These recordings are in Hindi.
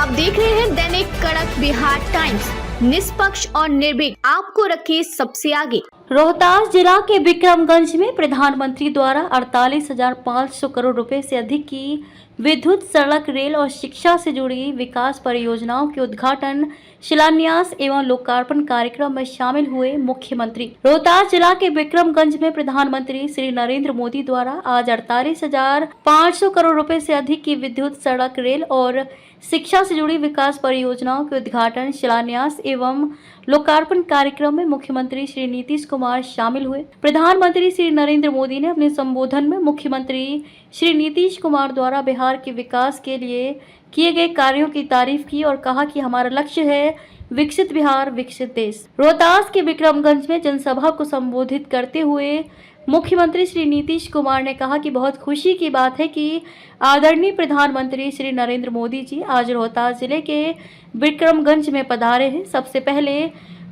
आप देख रहे हैं दैनिक कड़क बिहार टाइम्स, निष्पक्ष और निर्भीक, आपको रखे सबसे आगे। रोहतास जिला के विक्रमगंज में प्रधानमंत्री द्वारा 48,500 करोड़ रुपए से अधिक की विद्युत, सड़क, रेल और शिक्षा से जुड़ी विकास परियोजनाओं के उद्घाटन, शिलान्यास एवं लोकार्पण कार्यक्रम में शामिल हुए मुख्यमंत्री। रोहतास जिला के विक्रमगंज में प्रधानमंत्री श्री नरेंद्र मोदी द्वारा आज 48,500 करोड़ रुपए से अधिक की विद्युत, सड़क, रेल और शिक्षा से जुड़ी विकास परियोजनाओं के उद्घाटन, शिलान्यास एवं लोकार्पण कार्यक्रम में मुख्यमंत्री श्री नीतीश कुमार शामिल हुए। प्रधानमंत्री श्री नरेंद्र मोदी ने अपने संबोधन में मुख्यमंत्री श्री नीतीश कुमार द्वारा बिहार के विकास के लिए किए गए कार्यों की तारीफ की और कहा कि हमारा लक्ष्य है विकसित बिहार, विकसित देश। रोहतास के विक्रमगंज में जनसभा को संबोधित करते हुए मुख्यमंत्री श्री नीतीश कुमार ने कहा कि बहुत खुशी की बात है कि आदरणीय प्रधानमंत्री श्री नरेंद्र मोदी जी आज रोहतास जिले के विक्रमगंज में पधारे हैं। सबसे पहले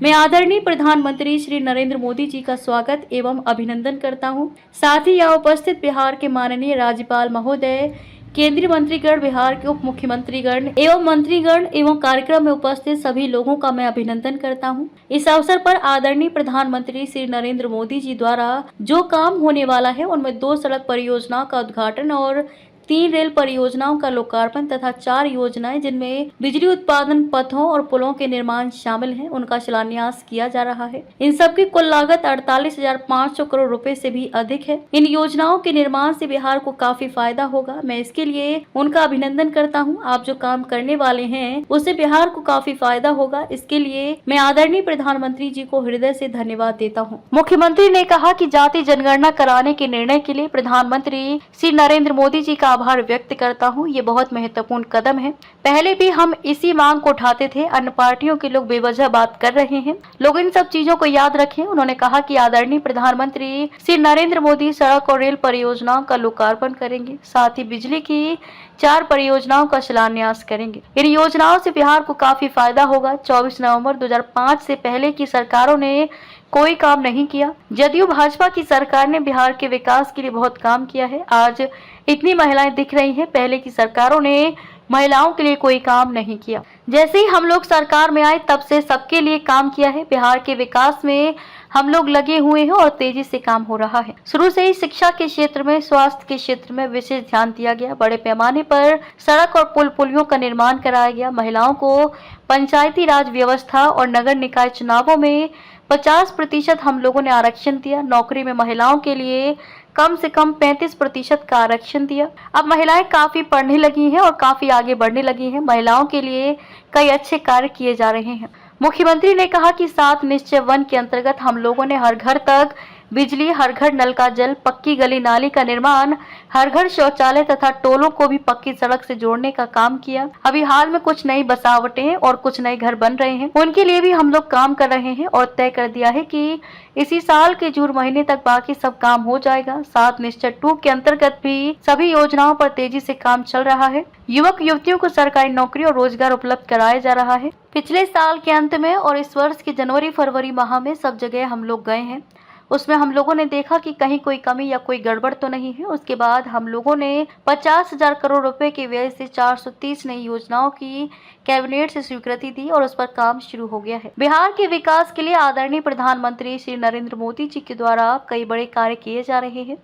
मैं आदरणीय प्रधानमंत्री श्री नरेंद्र मोदी जी का स्वागत एवं अभिनंदन करता हूं। साथ ही यहाँ उपस्थित बिहार के माननीय राज्यपाल महोदय, केंद्रीय मंत्रीगण, बिहार के उप मुख्यमंत्रीगण एवं मंत्रीगण एवं कार्यक्रम में उपस्थित सभी लोगों का मैं अभिनंदन करता हूं। इस अवसर पर आदरणीय प्रधानमंत्री श्री नरेंद्र मोदी जी द्वारा जो काम होने वाला है उनमें 2 सड़क परियोजनाओं का उद्घाटन और 3 रेल परियोजनाओं का लोकार्पण तथा 4 योजनाएं जिनमें बिजली उत्पादन पथों और पुलों के निर्माण शामिल हैं, उनका शिलान्यास किया जा रहा है। इन सबकी कुल लागत 48,500 करोड़ रुपए से भी अधिक है। इन योजनाओं के निर्माण से बिहार को काफी फायदा होगा। मैं इसके लिए उनका अभिनंदन करता हूं। आप जो काम करने वाले हैं उससे बिहार को काफी फायदा होगा। इसके लिए मैं आदरणीय प्रधानमंत्री जी को हृदय से धन्यवाद देता हूँ। मुख्यमंत्री ने कहा कि जाति जनगणना कराने के निर्णय के लिए प्रधानमंत्री श्री नरेंद्र मोदी जी का आभार व्यक्त करता हूं। ये बहुत महत्वपूर्ण कदम है। पहले भी हम इसी मांग को उठाते थे। अन्य पार्टियों के लोग बेवजह बात कर रहे हैं। लोग इन सब चीजों को याद रखें। उन्होंने कहा कि आदरणीय प्रधानमंत्री श्री नरेंद्र मोदी सड़क और रेल परियोजनाओं का लोकार्पण करेंगे, साथ ही बिजली की 4 परियोजनाओं का शिलान्यास करेंगे। इन योजनाओं से बिहार को काफी फायदा होगा। 24 नवंबर 2005 से पहले की सरकारों ने कोई काम नहीं किया। जदयू भाजपा की सरकार ने बिहार के विकास के लिए बहुत काम किया है। आज इतनी महिलाएं दिख रही हैं। पहले की सरकारों ने महिलाओं के लिए कोई काम नहीं किया। जैसे ही हम लोग सरकार में आए तब से सबके लिए काम किया है। बिहार के विकास में हम लोग लगे हुए हैं और तेजी से काम हो रहा है। शुरू से ही शिक्षा के क्षेत्र में, स्वास्थ्य के क्षेत्र में विशेष ध्यान दिया गया। बड़े पैमाने पर सड़क और पुलियों का निर्माण कराया गया। महिलाओं को पंचायती राज व्यवस्था और नगर निकाय चुनावों में 50% हम लोगों ने आरक्षण दिया। नौकरी में महिलाओं के लिए कम से कम 35% का आरक्षण दिया। अब महिलाएं काफी पढ़ने लगी हैं और काफी आगे बढ़ने लगी हैं। महिलाओं के लिए कई अच्छे कार्य किए जा रहे हैं। मुख्यमंत्री ने कहा कि 7 निश्चय वन के अंतर्गत हम लोगों ने हर घर तक बिजली, हर घर नल का जल, पक्की गली नाली का निर्माण, हर घर शौचालय तथा टोलों को भी पक्की सड़क से जोड़ने का काम किया। अभी हाल में कुछ नई बसावटें और कुछ नए घर बन रहे हैं, उनके लिए भी हम लोग काम कर रहे हैं और तय कर दिया है कि इसी साल के जून महीने तक बाकी सब काम हो जाएगा। 7 निश्चय 2 के अंतर्गत भी सभी योजनाओं पर तेजी से काम चल रहा है। युवक युवतियों को सरकारी नौकरी और रोजगार उपलब्ध कराया जा रहा है। पिछले साल के अंत में और इस वर्ष के जनवरी-फरवरी माह में सब जगह हम लोग गए हैं। उसमें हम लोगों ने देखा कि कहीं कोई कमी या कोई गड़बड़ तो नहीं है। उसके बाद हम लोगों ने 50,000 करोड़ रुपए के व्यय से 430 नई योजनाओं की कैबिनेट से स्वीकृति दी और उस पर काम शुरू हो गया है। बिहार के विकास के लिए आदरणीय प्रधानमंत्री श्री नरेंद्र मोदी जी के द्वारा कई बड़े कार्य किए जा रहे हैं।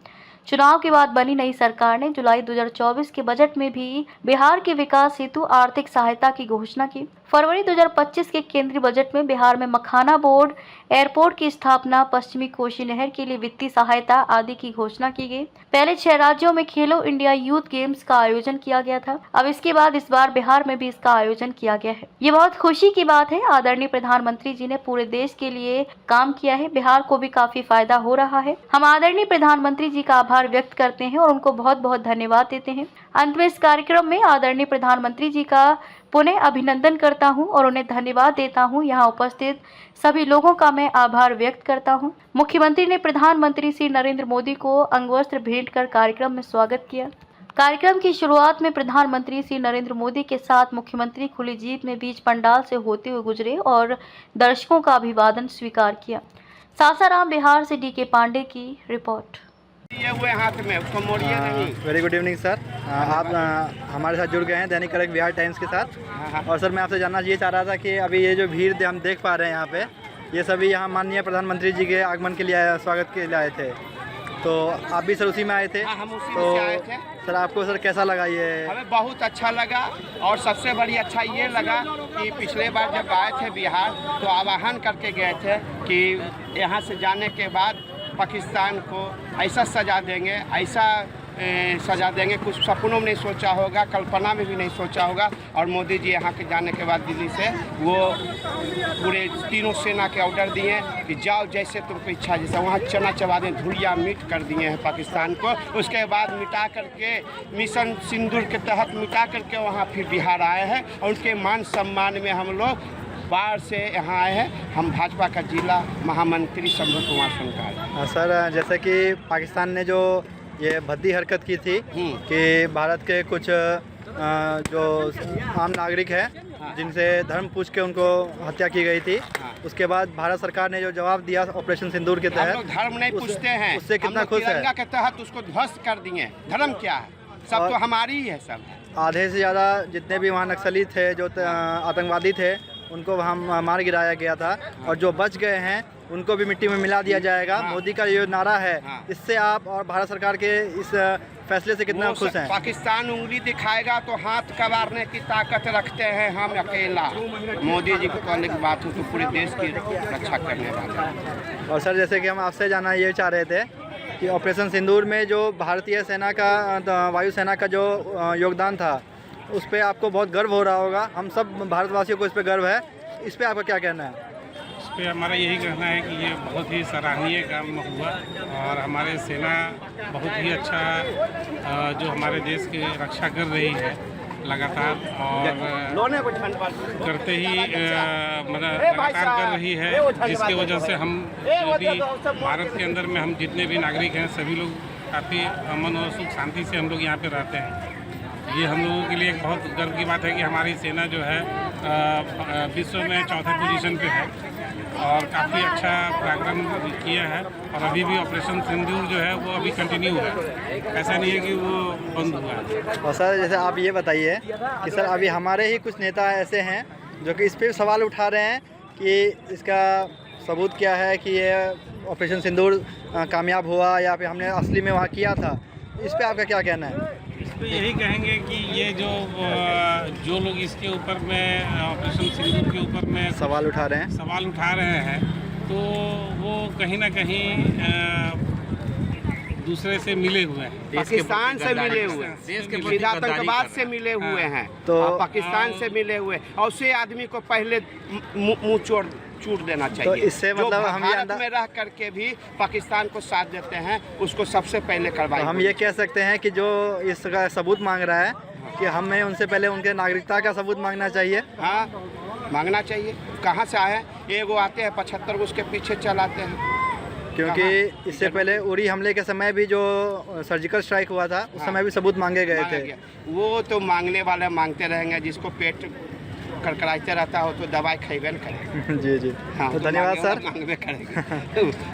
चुनाव के बाद बनी नई सरकार ने जुलाई 2024 के बजट में भी बिहार के विकास हेतु आर्थिक सहायता की घोषणा की। फरवरी 2025 के केंद्रीय बजट में बिहार में मखाना बोर्ड, एयरपोर्ट की स्थापना, पश्चिमी कोसी नहर के लिए वित्तीय सहायता आदि की घोषणा की गई। पहले 6 राज्यों में खेलो इंडिया यूथ गेम्स का आयोजन किया गया था। अब इसके बाद इस बार बिहार में भी इसका आयोजन किया गया है। ये बहुत खुशी की बात है। आदरणीय प्रधानमंत्री जी ने पूरे देश के लिए काम किया है। बिहार को भी काफी फायदा हो रहा है। हम आदरणीय प्रधानमंत्री जी का आभार व्यक्त करते हैं और उनको बहुत बहुत धन्यवाद देते हैं। अंत में इस कार्यक्रम में आदरणीय प्रधानमंत्री जी का पुनः अभिनंदन करता हूं और उन्हें धन्यवाद देता हूं। यहां उपस्थित सभी लोगों का मैं आभार व्यक्त करता हूं। मुख्यमंत्री ने प्रधानमंत्री श्री नरेंद्र मोदी को अंगवस्त्र भेंट कर कार्यक्रम में स्वागत किया। कार्यक्रम की शुरुआत में प्रधानमंत्री श्री नरेंद्र मोदी के साथ मुख्यमंत्री खुली जीप में बीच पंडाल से होते हुए गुजरे और दर्शकों का अभिवादन स्वीकार किया। सासाराम बिहार से DK पांडे की रिपोर्ट। ये हुए हाथ में, उसको मोड़िए नहीं। Very good evening sir. आप हमारे साथ जुड़ गए हैं दैनिक कड़क बिहार टाइम्स के साथ। और सर मैं आपसे जानना ये चाह रहा था कि अभी ये जो भीड़ हम देख पा रहे हैं यहाँ पे, ये सभी यहाँ माननीय प्रधानमंत्री जी के आगमन के लिए स्वागत के लिए आए थे, तो आप भी सर उसी में आए थे? हाँ, हम उसी तो में से आए थे। सर आपको सर कैसा लगा ये? हमें बहुत अच्छा लगा, और सबसे बड़ी अच्छा ये लगा कि पिछले बार जब आए थे बिहार तो आह्वान करके गए थे कि यहाँ से जाने के बाद पाकिस्तान को ऐसा सजा देंगे, ऐसा सजा देंगे, कुछ सपनों में नहीं सोचा होगा, कल्पना में भी नहीं सोचा होगा। और मोदी जी यहाँ के जाने के बाद दिल्ली से वो पूरे तीनों सेना के ऑर्डर दिए कि जाओ जैसे तुमको इच्छा, जैसे वहाँ चना चबा दें, धुलिया मिट कर दिए हैं पाकिस्तान को। उसके बाद मिटा करके मिशन सिंदूर के तहत मिटा करके वहाँ फिर बिहार आए हैं, और उनके मान सम्मान में हम लोग बाहर से यहाँ आए हैं। हम भाजपा का जिला महामंत्री शंभू कुमार संकार। सर जैसे कि पाकिस्तान ने जो ये भद्दी हरकत की थी कि भारत के कुछ जो आम नागरिक हैं जिनसे धर्म पूछ के उनको हत्या की गई थी, उसके बाद भारत सरकार ने जो जवाब दिया ऑपरेशन सिंदूर के तहत, हम लोग धर्म नहीं पूछते हैं, उससे कितना खुश है? तिरंगा के तहत उसको ध्वस्त कर दिए। धर्म क्या है? सब तो हमारी ही है सब। आधे से ज़्यादा जितने भी वहाँ नक्सली थे, जो आतंकवादी थे, उनको वहाँ मार गिराया गया था, और जो बच गए हैं उनको भी मिट्टी में मिला दिया जाएगा। मोदी का ये नारा है, इससे आप और भारत सरकार के इस फैसले से कितना खुश हैं? पाकिस्तान उंगली दिखाएगा तो हाथ कबारने की ताकत रखते हैं हम अकेला। मोदी जी को कहने की बात हो तो पूरे देश की रक्षा करने वाले। और सर जैसे कि हम आपसे जानना ये चाह रहे थे कि ऑपरेशन सिंदूर में जो भारतीय सेना का, वायुसेना का जो योगदान था, उस पर आपको बहुत गर्व हो रहा होगा। हम सब भारतवासियों को इस पर गर्व है, इस पर आपका क्या कहना है? इस पर हमारा यही कहना है कि ये बहुत ही सराहनीय काम हुआ, और हमारे सेना बहुत ही अच्छा जो हमारे देश की रक्षा कर रही है लगातार, और करते ही मतलब लगातार कर रही है, जिसकी वजह से हम जो भी भारत के अंदर में हम जितने भी नागरिक हैं सभी लोग काफ़ी अमन और सुख शांति से हम लोग यहाँ पे रहते हैं। ये हम लोगों के लिए एक बहुत गर्व की बात है कि हमारी सेना जो है विश्व में चौथे पोजीशन पे है, और काफ़ी अच्छा पराक्रम किया है। और अभी भी ऑपरेशन सिंदूर जो है वो अभी कंटिन्यू है, ऐसा नहीं है कि वो बंद हुआ है। और सर जैसे आप ये बताइए कि सर अभी हमारे ही कुछ नेता ऐसे हैं जो कि इस पर सवाल उठा रहे हैं कि इसका सबूत क्या है कि ये ऑपरेशन सिंदूर कामयाब हुआ या फिर हमने असली में वहाँ किया था। इस पर आपका क्या कहना है? इस पर यही कहेंगे कि ये जो लोग इसके ऊपर में ऑपरेशन सिंदूर के ऊपर में सवाल उठा रहे हैं तो वो कहीं ना कहीं दूसरे से मिले हुए हैं, पाकिस्तान से मिले हुए हैं, सीधा आतंकवाद से मिले हुए हैं, तो पाकिस्तान से मिले हुए, और उसे आदमी को पहले मुंह चूट देना चाहिए। तो इससे मतलब हम भारत में रह करके भी पाकिस्तान को साथ देते हैं, उसको सबसे पहले करवाएं। तो हम ये कह सकते हैं कि जो इसका सबूत मांग रहा है कि हमें उनसे पहले उनके नागरिकता का सबूत मांगना चाहिए। हाँ, मांगना चाहिए। कहाँ से आए? एगो आते हैं 75 उसके पीछे चलाते हैं। क्योंकि इससे पहले उरी हमले के समय भी जो सर्जिकल स्ट्राइक हुआ था, उस समय भी सबूत मांगे गए थे। वो तो मांगने वाले मांगते रहेंगे, जिसको पेट करकराते रहता हो तो दवाई खाइबे न करेगा। जी जी। हाँ, तो धन्यवाद सर। मांगबे करेंगे।